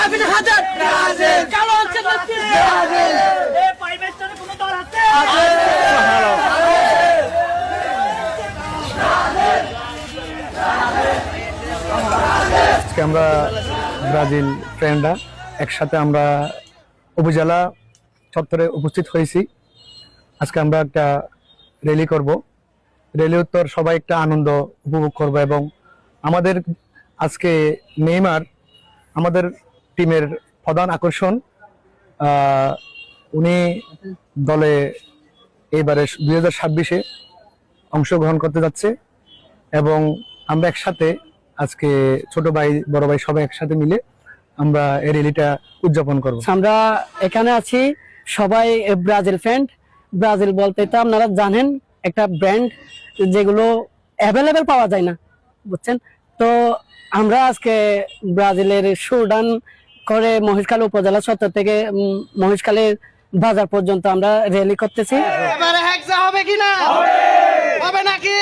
আলামিন হাজার কালো হচ্ছে কোনো দল আছে আজকে আমরা ব্রাজিল ফ্রেন্ডরা একসাথে আমরা উপজেলা চত্বরে উপস্থিত হয়েছি। আজকে আমরা একটা র্যালি করব। র্যালি উত্তর সবাই একটা আনন্দ উপভোগ করব এবং আমাদের আজকে নেইমার আমাদের টিমের প্রধান আকর্ষণ। উনি দলে এইবারে 2026-এ অংশগ্রহণ করতে যাচ্ছে এবং আমরা একসাথে আজকে ছোট ভাই বড় ভাই সবাই একসাথে মিলে আমরা এই র্যালিটা উদযাপন করব। আমরা এখানে আছি সবাই ব্রাজিল ফ্যান। ব্রাজিল বলতে তো আপনারা জানেন একটা ব্র্যান্ড যেগুলো অ্যাভেলেবেল পাওয়া যায় না, বুঝছেন। তো আমরা আজকে ব্রাজিলের সুরডান করে মহেশখালী উপজেলা চত্বর থেকে মহেশখালীর বাজার পর্যন্ত আমরা র্যালি করতেছি। এবারে হ্যাকজা হবে কিনা? হবে নাকি?